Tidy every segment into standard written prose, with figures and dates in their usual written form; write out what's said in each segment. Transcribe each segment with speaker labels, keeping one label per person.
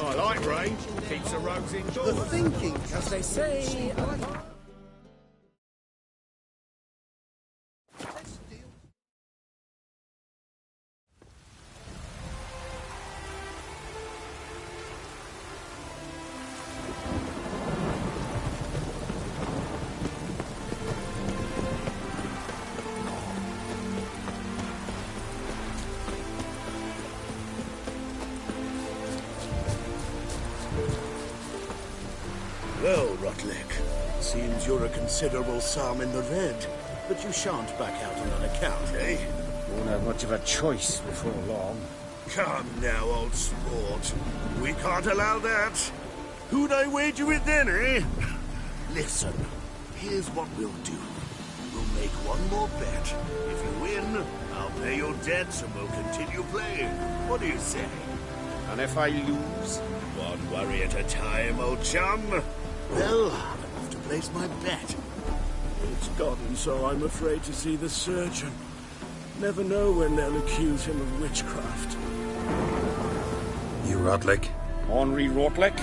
Speaker 1: I like rain. Keeps the rogues indoors.
Speaker 2: The thinking, as they say.
Speaker 3: Well, Rotlick, seems you're a considerable psalm in the red, but you shan't back out on an account, eh?
Speaker 1: Won't have much of a choice before long.
Speaker 3: Come now, old sport. We can't allow that. Who'd I wager with then, eh? Listen, here's what we'll do. We'll make one more bet. If you win, I'll pay your debts and we'll continue playing. What do you say?
Speaker 1: And if I lose?
Speaker 3: One worry at a time, old chum. Well, I'll have to place my bet. It's gotten so I'm afraid to see the surgeon. Never know when they'll accuse him of witchcraft.
Speaker 4: You Rotlick?
Speaker 1: Henri Rotlick,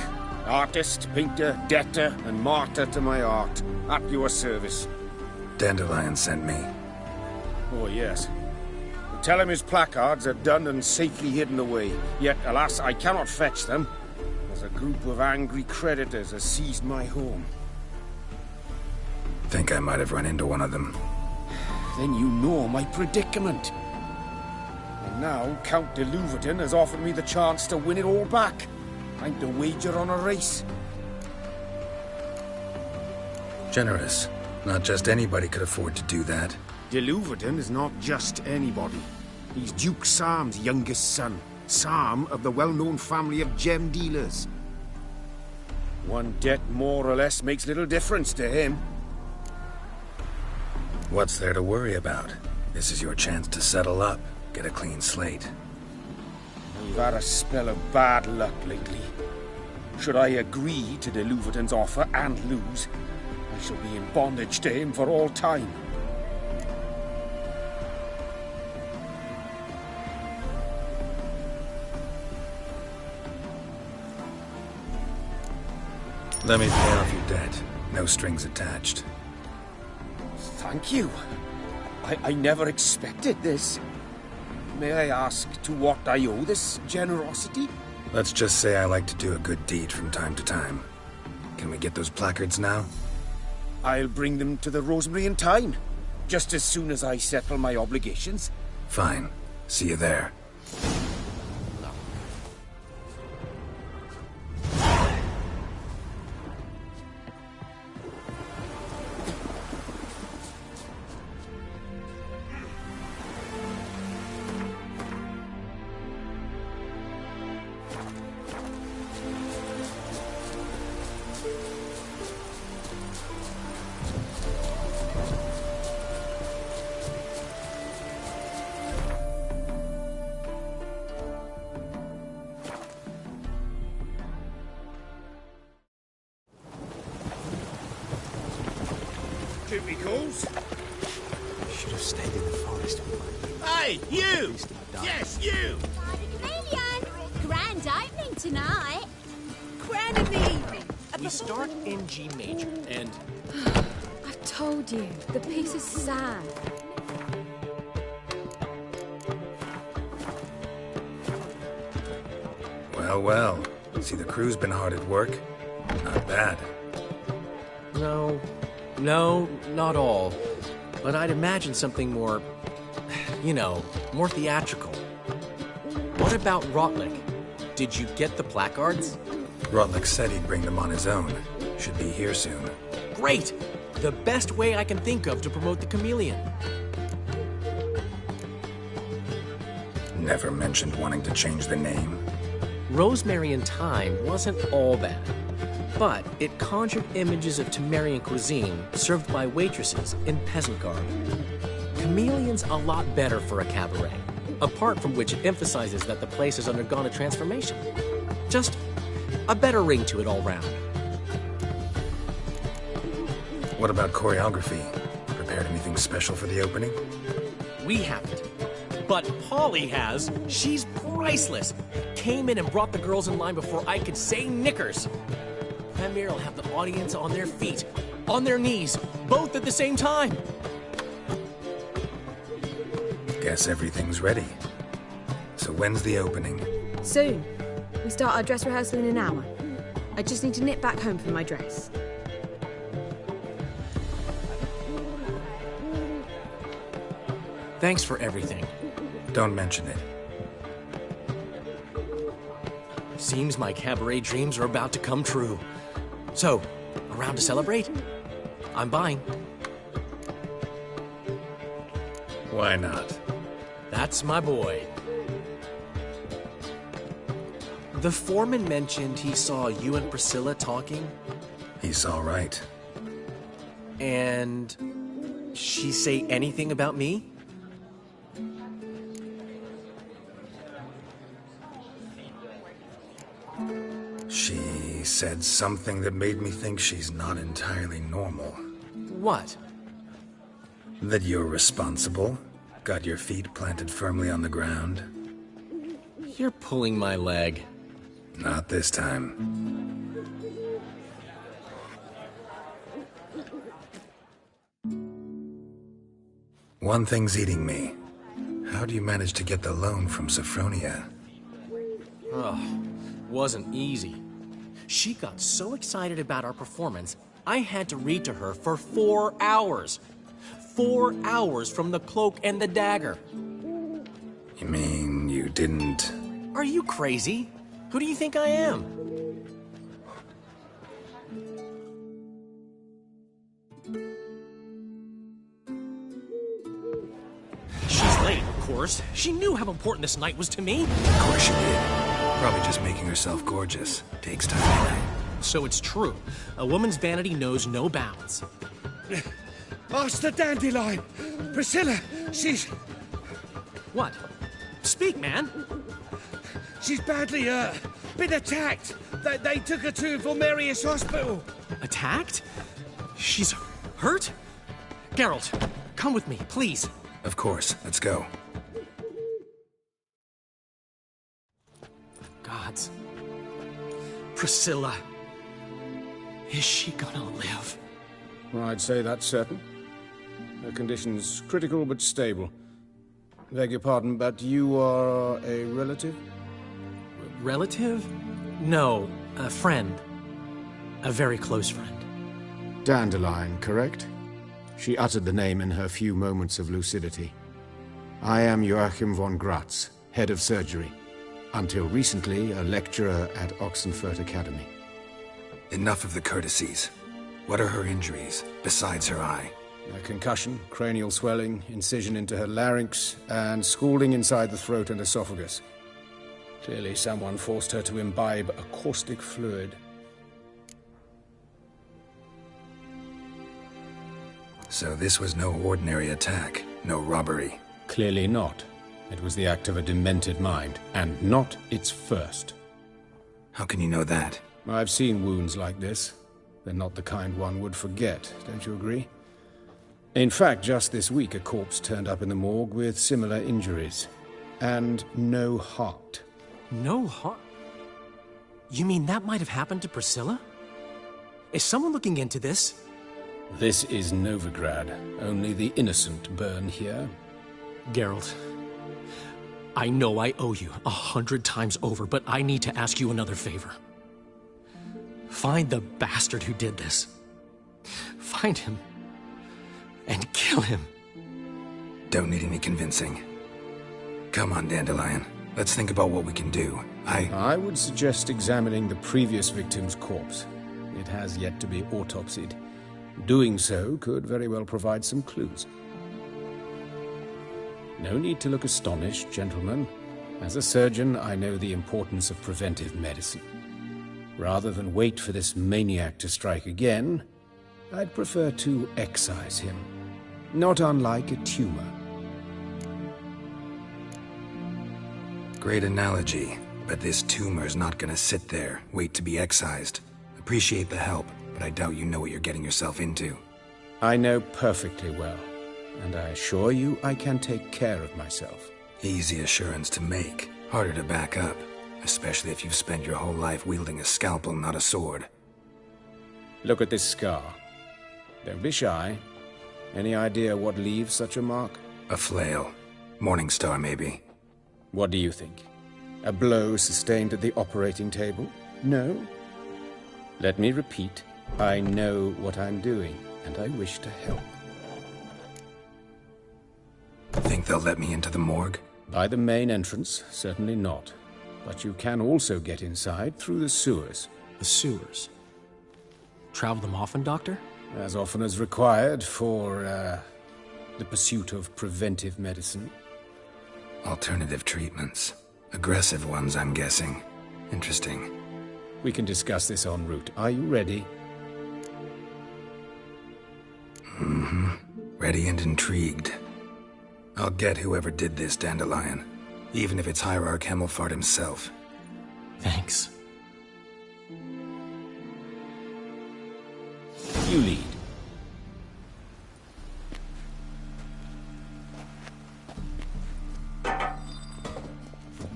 Speaker 1: artist, painter, debtor, and martyr to my art. At your service.
Speaker 4: Dandelion sent me.
Speaker 1: Oh, yes. Tell him his placards are done and safely hidden away. Yet, alas, I cannot fetch them, as a group of angry creditors has seized my home.
Speaker 4: Think I might have run into one of them.
Speaker 1: Then you know my predicament. And now Count de Louverton has offered me the chance to win it all back. Time to wager on a race.
Speaker 4: Generous. Not just anybody could afford to do that.
Speaker 1: De Louverton is not just anybody. He's Duke Sam's youngest son. Sam of the well-known family of gem dealers. One debt more or less makes little difference to him.
Speaker 4: What's there to worry about? This is your chance to settle up, get a clean slate.
Speaker 1: I've had a spell of bad luck lately. Should I agree to de Louverton's offer and lose, I shall be in bondage to him for all time.
Speaker 4: Let me pay off your debt. No strings attached.
Speaker 1: Thank you. I never expected this. May I ask to what I owe this generosity?
Speaker 4: Let's just say I like to do a good deed from time to time. Can we get those placards now?
Speaker 1: I'll bring them to the Rosemary in time, just as soon as I settle my obligations.
Speaker 4: Fine. See you there.
Speaker 1: Duty calls.
Speaker 2: Should have stayed in the forest.
Speaker 3: Hey, you! Yes, you!
Speaker 5: Chameleon! Grand opening tonight.
Speaker 6: Grand in the evening. We start in G major, and...
Speaker 5: I've told you, the piece is sad.
Speaker 4: Well, well. See, the crew's been hard at work. Not bad.
Speaker 6: No, not all. But I'd imagine something more, more theatrical. What about Rotlick? Did you get the placards?
Speaker 4: Rotlick said he'd bring them on his own. Should be here soon.
Speaker 6: Great! The best way I can think of to promote the Chameleon.
Speaker 4: Never mentioned wanting to change the name.
Speaker 6: Rosemary in Time wasn't all bad. But it conjured images of Temerian cuisine served by waitresses in peasant garb. Chameleon's a lot better for a cabaret, apart from which it emphasizes that the place has undergone a transformation. Just a better ring to it all round.
Speaker 4: What about choreography? Prepared anything special for the opening?
Speaker 6: We haven't. But Polly has. She's priceless. came in and brought the girls in line before I could say knickers. Premier will have the audience on their feet, on their knees, both at the same time.
Speaker 4: Guess everything's ready. So when's the opening?
Speaker 5: Soon. We start our dress rehearsal in an hour. I just need to nip back home for my dress.
Speaker 6: Thanks for everything.
Speaker 4: Don't mention it.
Speaker 6: Seems my cabaret dreams are about to come true. So, around to celebrate? I'm buying.
Speaker 4: Why not?
Speaker 6: That's my boy. The foreman mentioned he saw you and Priscilla talking.
Speaker 4: He's all right.
Speaker 6: And she say anything about me?
Speaker 4: She said something that made me think she's not entirely normal.
Speaker 6: What?
Speaker 4: That you're responsible, got your feet planted firmly on the ground.
Speaker 6: You're pulling my leg.
Speaker 4: Not this time. One thing's eating me. How do you manage to get the loan from Sophronia?
Speaker 6: Wasn't easy. She got so excited about our performance, I had to read to her for 4 hours. 4 hours from The Cloak and the Dagger.
Speaker 4: You mean you didn't...
Speaker 6: Are you crazy? Who do you think I am? She's late, of course. She knew how important this night was to me.
Speaker 4: Of course she did. Probably just making herself gorgeous. Takes time.
Speaker 6: So it's true. A woman's vanity knows no bounds.
Speaker 3: Master Dandelion! Priscilla, she's
Speaker 6: What? Speak, man.
Speaker 3: badly, been attacked. They took her to Vulmerius Hospital.
Speaker 6: Attacked? She's hurt? Geralt, come with me, please.
Speaker 4: Of course. Let's go.
Speaker 6: Gods. Priscilla. Is she gonna live?
Speaker 1: I'd say that's certain. Her condition's critical but stable. Beg your pardon, but you are a relative?
Speaker 6: Relative? No, a friend. A very close friend.
Speaker 1: Dandelion, correct? She uttered the name in her few moments of lucidity. I am Joachim von Gratz, head of surgery. Until recently, a lecturer at Oxenfurt Academy.
Speaker 4: Enough of the courtesies. What are her injuries, besides her eye?
Speaker 1: A concussion, cranial swelling, incision into her larynx, and scalding inside the throat and esophagus. Clearly someone forced her to imbibe a caustic fluid.
Speaker 4: So this was no ordinary attack, no robbery.
Speaker 1: Clearly not. It was the act of a demented mind, and not its first.
Speaker 4: How can you know that?
Speaker 1: I've seen wounds like this. They're not the kind one would forget, don't you agree? In fact, just this week, a corpse turned up in the morgue with similar injuries. And no heart.
Speaker 6: No heart? You mean that might have happened to Priscilla? Is someone looking into this?
Speaker 1: This is Novigrad. Only the innocent burn here.
Speaker 6: Geralt, I know I owe you 100 times over, but I need to ask you another favor. Find the bastard who did this. Find him. And kill him.
Speaker 4: Don't need any convincing. Come on, Dandelion. Let's think about what we can do.
Speaker 1: I would suggest examining the previous victim's corpse. It has yet to be autopsied. Doing so could very well provide some clues. No need to look astonished, gentlemen. As a surgeon, I know the importance of preventive medicine. Rather than wait for this maniac to strike again, I'd prefer to excise him. Not unlike a tumor.
Speaker 4: Great analogy, but this tumor's not gonna sit there, wait to be excised. Appreciate the help, but I doubt you know what you're getting yourself into.
Speaker 1: I know perfectly well, and I assure you I can take care of myself.
Speaker 4: Easy assurance to make, harder to back up. Especially if you've spent your whole life wielding a scalpel, not a sword.
Speaker 1: Look at this scar. Don't be shy. Any idea what leaves such a mark?
Speaker 4: A flail. Morningstar, maybe.
Speaker 1: What do you think? A blow sustained at the operating table? No? Let me repeat. I know what I'm doing, and I wish to help.
Speaker 4: Think they'll let me into the morgue?
Speaker 1: By the main entrance, certainly not. But you can also get inside through the sewers.
Speaker 6: The sewers. Travel them often, Doctor?
Speaker 1: As often as required for, the pursuit of preventive medicine.
Speaker 4: Alternative treatments. Aggressive ones, I'm guessing. Interesting.
Speaker 1: We can discuss this en route. Are you ready?
Speaker 4: Mm-hmm. Ready and intrigued. I'll get whoever did this, Dandelion. Even if it's Hierarch Hemmelfart himself.
Speaker 6: Thanks.
Speaker 1: You lead.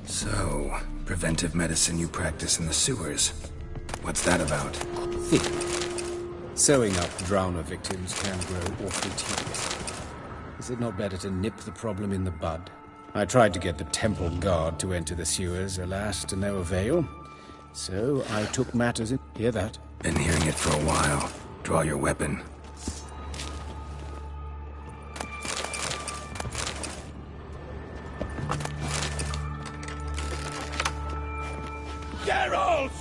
Speaker 4: So, preventive medicine you practice in the sewers. What's that about?
Speaker 1: Think. Sewing up drowner victims can grow awfully tedious. Is it not better to nip the problem in the bud? I tried to get the temple guard to enter the sewers, alas, to no avail. So I took matters in... Hear that?
Speaker 4: Been hearing it for a while. Draw your weapon.
Speaker 3: Geralt!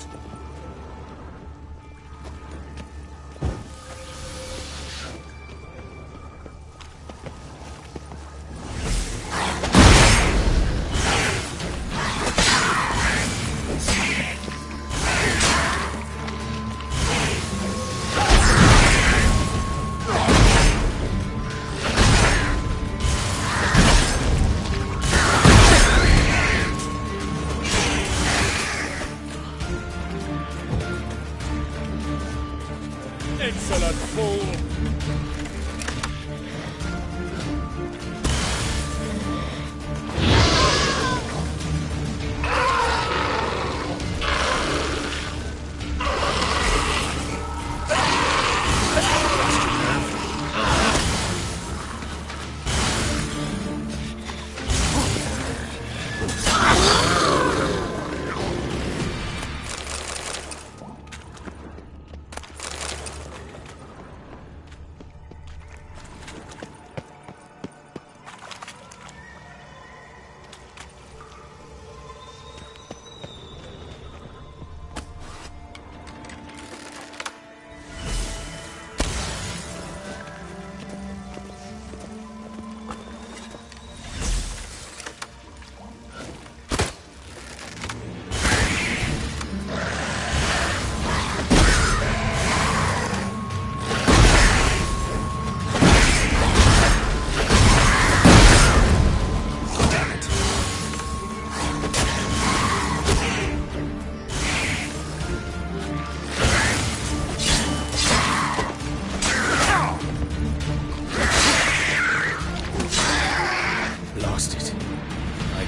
Speaker 3: Insolent fool!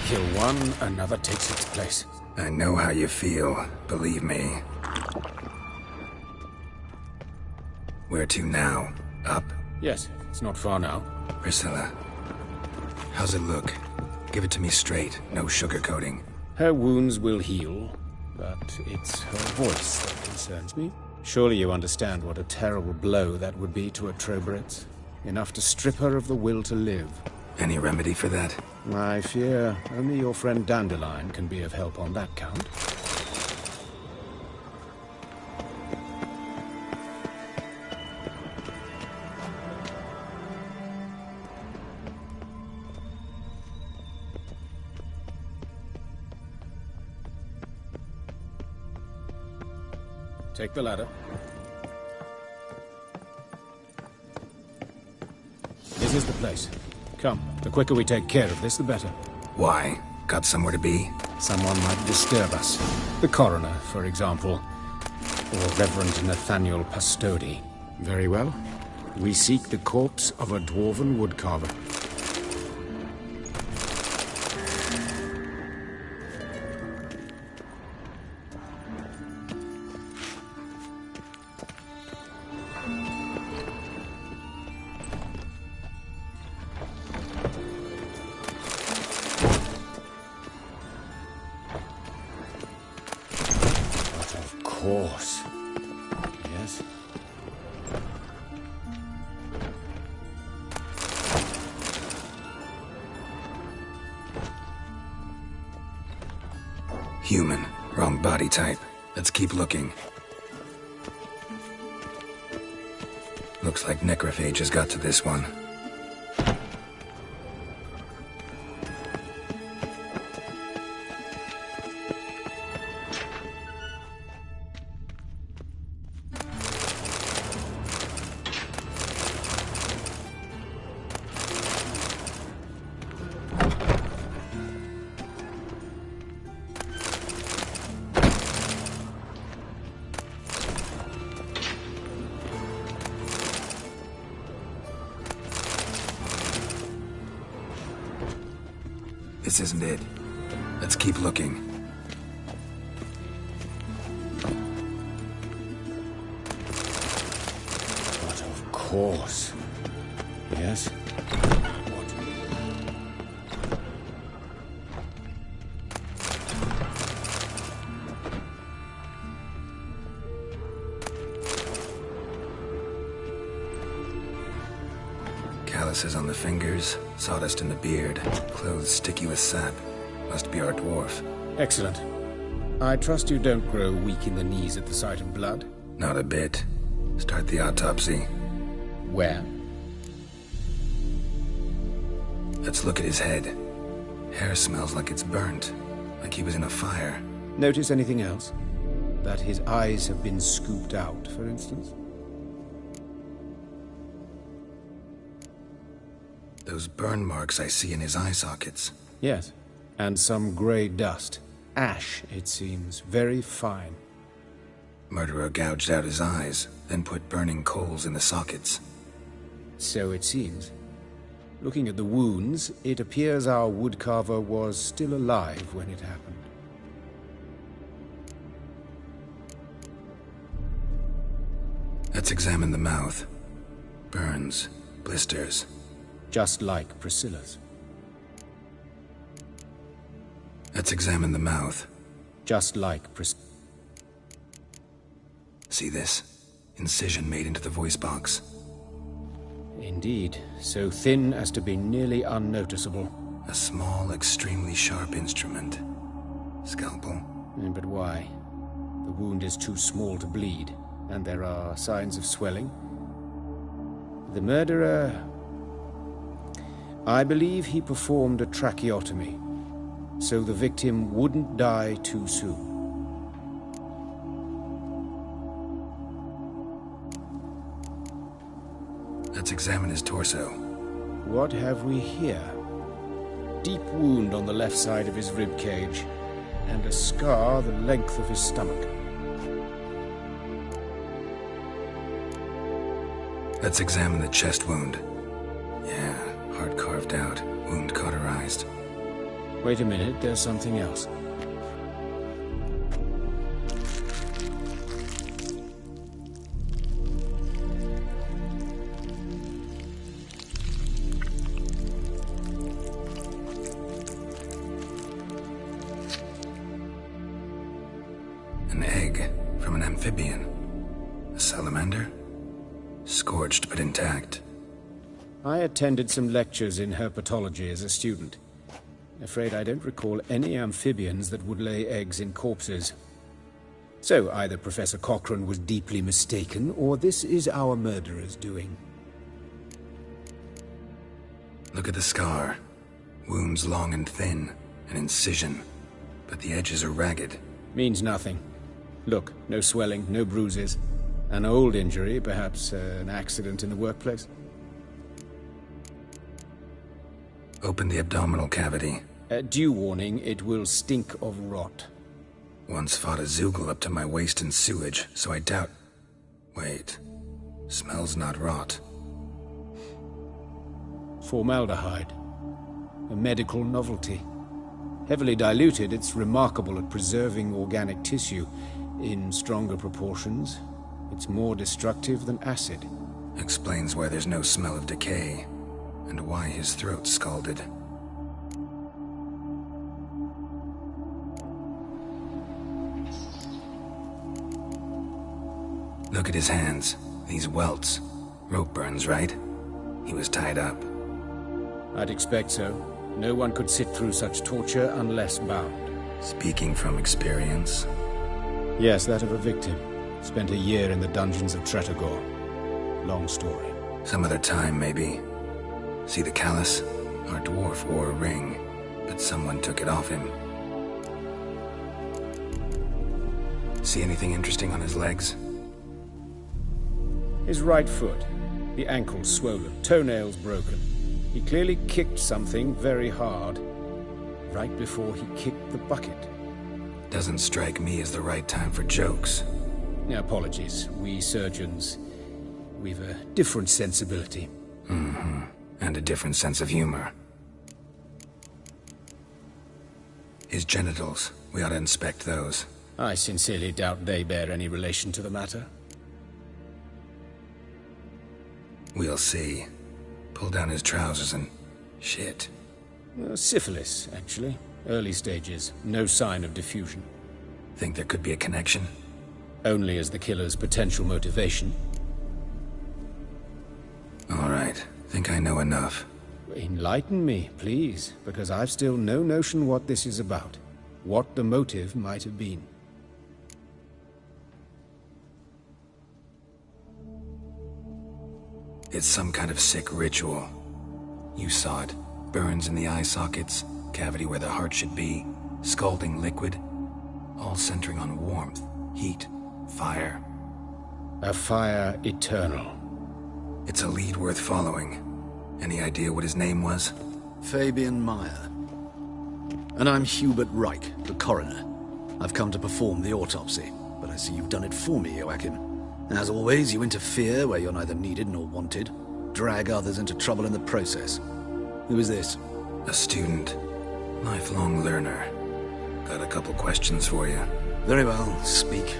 Speaker 3: Kill one, another takes its place.
Speaker 4: I know how you feel, believe me. Where to now? Up?
Speaker 1: Yes, it's not far now.
Speaker 4: Priscilla. How's it look? Give it to me straight, no sugarcoating.
Speaker 1: Her wounds will heal, but it's her voice that concerns me. Surely you understand what a terrible blow that would be to a Troberet. Enough to strip her of the will to live.
Speaker 4: Any remedy for that?
Speaker 1: I fear only your friend Dandelion can be of help on that count. Take the ladder. This is the place. Come, the quicker we take care of this, the better.
Speaker 4: Why? Got somewhere to be?
Speaker 1: Someone might disturb us. The coroner, for example. Or Reverend Nathaniel Pastodi. Very well. We seek the corpse of a dwarven woodcarver. course. Yes?
Speaker 4: Human. Wrong body type. Let's keep looking. Looks like necrophages got to this one. This isn't it. Let's keep looking.
Speaker 1: But of course. Yes? What?
Speaker 4: Calluses on the fingers, sawdust in the beard, clothes sticky with sap. Must be our dwarf.
Speaker 1: Excellent. I trust you don't grow weak in the knees at the sight of blood.
Speaker 4: Not a bit. Start the autopsy.
Speaker 1: Where?
Speaker 4: Let's look at his head. Hair smells like it's burnt, like he was in a fire.
Speaker 1: Notice anything else? That his eyes have been scooped out, for instance?
Speaker 4: Those burn marks I see in his eye sockets.
Speaker 1: Yes. And some grey dust. Ash, it seems. Very fine.
Speaker 4: Murderer gouged out his eyes, then put burning coals in the sockets.
Speaker 1: So it seems. Looking at the wounds, it appears our woodcarver was still alive when it happened.
Speaker 4: Let's examine the mouth. Burns, blisters.
Speaker 1: Just like Priscilla's.
Speaker 4: Let's examine the mouth.
Speaker 1: Just like Priscilla.
Speaker 4: See this? Incision made into the voice box.
Speaker 1: Indeed, so thin as to be nearly unnoticeable.
Speaker 4: A small, extremely sharp instrument. Scalpel.
Speaker 1: But why? The wound is too small to bleed, and there are signs of swelling. The murderer... I believe he performed a tracheotomy, so the victim wouldn't die too soon.
Speaker 4: Let's examine his torso.
Speaker 1: What have we here? Deep wound on the left side of his rib cage, and a scar the length of his stomach.
Speaker 4: Let's examine the chest wound. Yeah, heart carved out, wound cauterized.
Speaker 1: Wait a minute, there's something else.
Speaker 4: An egg from an amphibian. A salamander? Scorched but intact.
Speaker 1: I attended some lectures in herpetology as a student. Afraid I don't recall any amphibians that would lay eggs in corpses. So either Professor Cochrane was deeply mistaken, or this is our murderer's doing.
Speaker 4: Look at the scar. Wounds long and thin. An incision. But the edges are ragged.
Speaker 1: Means nothing. Look, no swelling, no bruises. An old injury, perhaps an accident in the workplace.
Speaker 4: Open the abdominal cavity.
Speaker 1: Due warning, it will stink of rot.
Speaker 4: Once fought a Zoogle up to my waist in sewage, so I doubt... Wait. Smells not rot.
Speaker 1: Formaldehyde. A medical novelty. Heavily diluted, it's remarkable at preserving organic tissue. In stronger proportions, it's more destructive than acid.
Speaker 4: Explains why there's no smell of decay, and why his throat's scalded. Look at his hands. These welts. Rope burns, right? He was tied up.
Speaker 1: I'd expect so. No one could sit through such torture unless bound.
Speaker 4: Speaking from experience?
Speaker 1: Yes, that of a victim. Spent a year in the dungeons of Tretogor. Long story.
Speaker 4: Some other time, maybe. See the callus? Our dwarf wore a ring, but someone took it off him. See anything interesting on his legs?
Speaker 1: His right foot. The ankle swollen, toenails broken. He clearly kicked something very hard, right before he kicked the bucket.
Speaker 4: Doesn't strike me as the right time for jokes.
Speaker 1: Apologies. We surgeons, we've a different sensibility.
Speaker 4: Mm-hmm. And a different sense of humor. His genitals. We ought to inspect those.
Speaker 1: I sincerely doubt they bear any relation to the matter.
Speaker 4: We'll see. Pull down his trousers and... shit.
Speaker 1: Syphilis, actually. Early stages. No sign of diffusion.
Speaker 4: Think there could be a connection?
Speaker 1: Only as the killer's potential motivation.
Speaker 4: All right. Think I know enough.
Speaker 1: Enlighten me, please, because I've still no notion what this is about. What the motive might have been.
Speaker 4: It's some kind of sick ritual. You saw it. Burns in the eye sockets, cavity where the heart should be, scalding liquid. All centering on warmth, heat, fire.
Speaker 1: A fire eternal.
Speaker 4: It's a lead worth following. Any idea what his name was?
Speaker 7: Fabian Meyer. And I'm Hubert Reich, the coroner. I've come to perform the autopsy, but I see you've done it for me, Joachim. As always, you interfere where you're neither needed nor wanted. Drag others into trouble in the process. Who is this?
Speaker 4: A student. Lifelong learner. Got a couple questions for you.
Speaker 7: Very well, speak.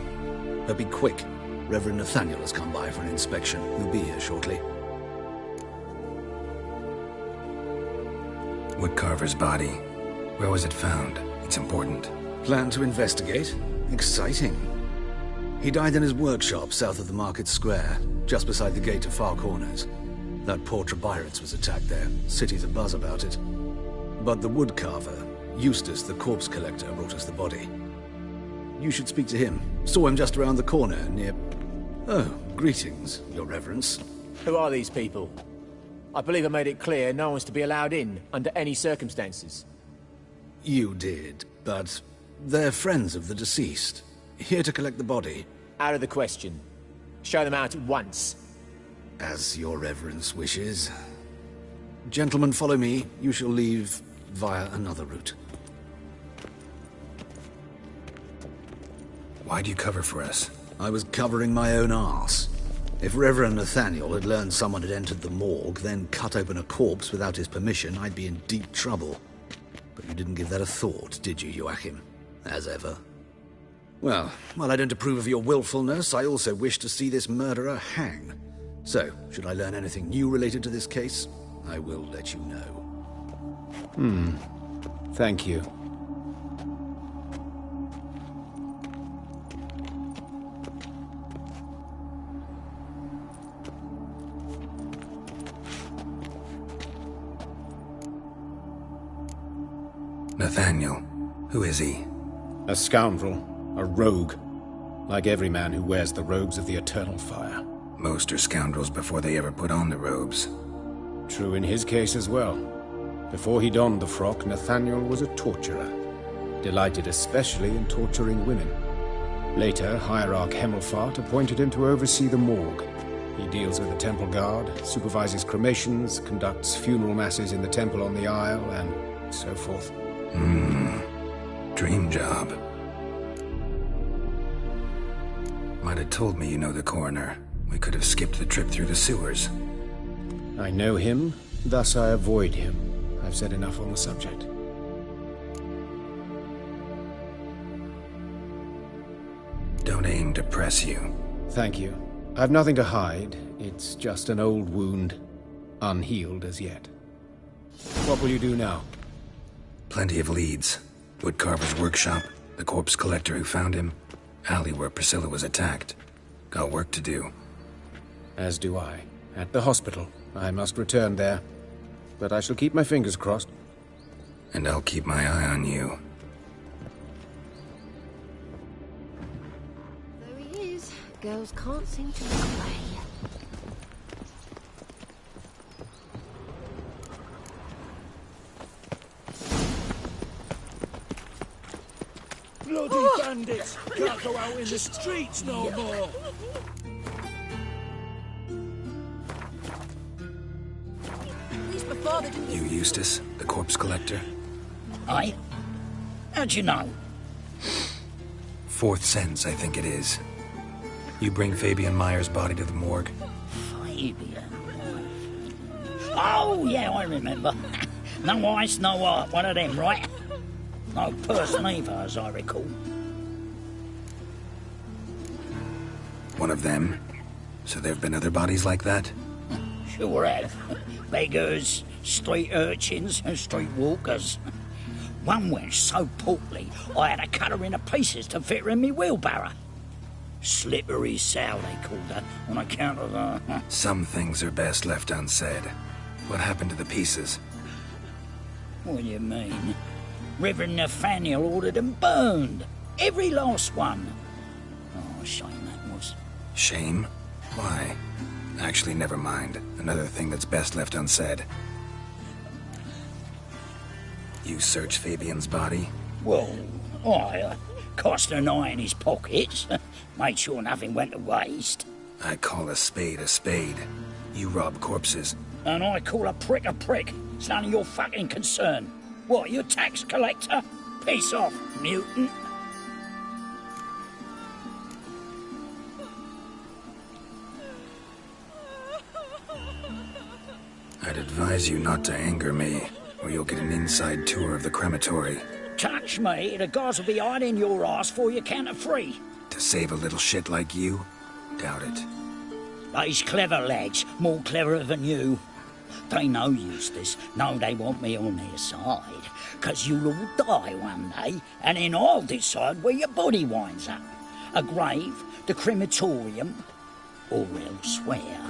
Speaker 7: But be quick. Reverend Nathaniel has come by for an inspection. He'll be here shortly.
Speaker 4: Woodcarver's body. Where was it found? It's important.
Speaker 7: Plan to investigate? Exciting. He died in his workshop south of the market square, just beside the gate to Far Corners. That poor Trebirates was attacked there. City's abuzz about it. But the woodcarver, Eustace the corpse collector, brought us the body. You should speak to him. Saw him just around the corner near... Oh, greetings, your reverence.
Speaker 2: Who are these people? I believe I made it clear no one's to be allowed in under any circumstances.
Speaker 7: You did, but they're friends of the deceased. Here to collect the body.
Speaker 2: Out of the question. Show them out at once.
Speaker 7: As your reverence wishes. Gentlemen, follow me. You shall leave via another route.
Speaker 4: Why'd you cover for us?
Speaker 7: I was covering my own arse. If Reverend Nathaniel had learned someone had entered the morgue, then cut open a corpse without his permission, I'd be in deep trouble. But you didn't give that a thought, did you, Joachim? As ever. Well, while I don't approve of your willfulness, I also wish to see this murderer hang. So, should I learn anything new related to this case, I will let you know.
Speaker 1: Thank you.
Speaker 4: Nathaniel. Who is he?
Speaker 1: A scoundrel. A rogue. Like every man who wears the robes of the Eternal Fire.
Speaker 4: Most are scoundrels before they ever put on the robes.
Speaker 1: True in his case as well. Before he donned the frock, Nathaniel was a torturer. Delighted especially in torturing women. Later, Hierarch Hemelfart appointed him to oversee the morgue. He deals with the temple guard, supervises cremations, conducts funeral masses in the temple on the Isle, and so forth.
Speaker 4: Dream job. Might have told me you know the coroner. We could have skipped the trip through the sewers.
Speaker 1: I know him, thus I avoid him. I've said enough on the subject.
Speaker 4: Don't aim to press you.
Speaker 1: Thank you. I've nothing to hide. It's just an old wound, unhealed as yet. What will you do now?
Speaker 4: Plenty of leads. Woodcarver's workshop, the corpse collector who found him, alley where Priscilla was attacked. Got work to do.
Speaker 1: As do I. At the hospital. I must return there. But I shall keep my fingers crossed.
Speaker 4: And I'll keep my eye on you.
Speaker 5: There he is. Girls can't seem to look away.
Speaker 3: Bloody bandits! Can't go out in the streets no more!
Speaker 4: You Eustace, the corpse collector?
Speaker 8: Aye? How'd you know?
Speaker 4: Fourth sense, I think it is. You bring Fabian Meyer's body to the morgue?
Speaker 8: Fabian? Oh, yeah, I remember. No eyes, no heart, one of them, right? No person either, as I recall.
Speaker 4: One of them? So there've been other bodies like that?
Speaker 8: Sure have. Beggars, street urchins, and street walkers. One wench so portly, I had to cut her into pieces to fit her in me wheelbarrow. Slippery Sal, they called her, on account of her.
Speaker 4: Some things are best left unsaid. What happened to the pieces?
Speaker 8: What do you mean? Reverend Nathaniel ordered them burned. Every last one. Oh, shame that was.
Speaker 4: Shame? Why? Actually, never mind. Another thing that's best left unsaid. You searched Fabian's body?
Speaker 8: Well, I cast an eye in his pockets. Made sure nothing went to waste.
Speaker 4: I call a spade a spade. You rob corpses.
Speaker 8: And I call a prick a prick. It's none of your fucking concern. What, you tax collector? Peace off, mutant.
Speaker 4: I'd advise you not to anger me, or you'll get an inside tour of the crematory.
Speaker 8: Touch me, the guards will be hiding your ass for you counter free.
Speaker 4: To save a little shit like you? Doubt it.
Speaker 8: These clever lads, more cleverer than you. They know Eustace, know they want me on their side. 'Cause you'll all die one day, and then I'll decide where your body winds up. A grave, the crematorium, or elsewhere.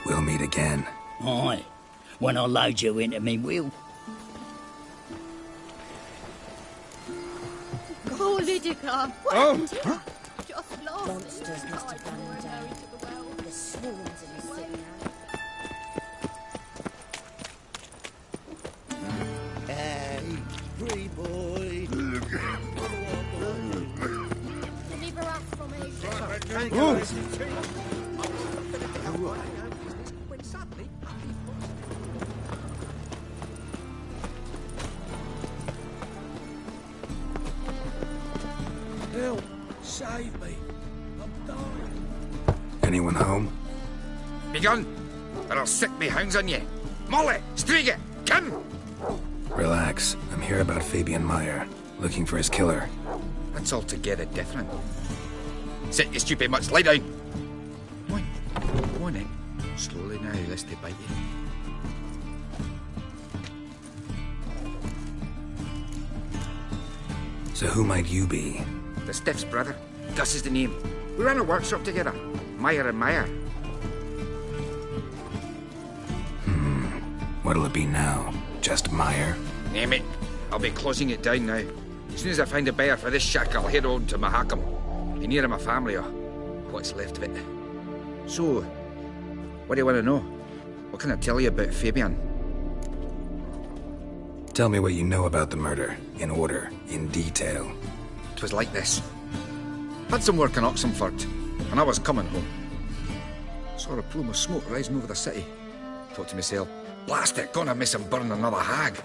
Speaker 4: We'll meet again.
Speaker 8: Aye, when I load you into me wheel.
Speaker 5: Oh, Lydica!
Speaker 1: Oh!
Speaker 5: Just lost.
Speaker 9: Monsters must have run him down. The swarms in his city now.
Speaker 3: Hey, free boy!
Speaker 9: Deliver us from Asia.
Speaker 3: Help! Save me! I'm dying!
Speaker 4: Anyone home?
Speaker 1: Begone, or I'll set me hounds on ye. Molly, Striga, come!
Speaker 4: Relax. I'm here about Fabian Meyer, looking for his killer.
Speaker 1: That's altogether different. Sit your stupid mutts, lie down. Come on then. Slowly now, lest they bite you.
Speaker 4: So who might you be?
Speaker 1: The Stiff's brother. Gus is the name. We ran a workshop together. Meyer and Meyer.
Speaker 4: What'll it be now? Just Meyer?
Speaker 1: Name it. I'll be closing it down now. As soon as I find a buyer for this shack, I'll head on to Mahakam. Be near my family, or what's left of it. So, what do you want to know? What can I tell you about Fabian?
Speaker 4: Tell me what you know about the murder, in order, in detail.
Speaker 1: It was like this. Had some work in Oxenford, and I was coming home. Saw a plume of smoke rising over the city. Thought to myself, blast it, gonna miss him burn another hag.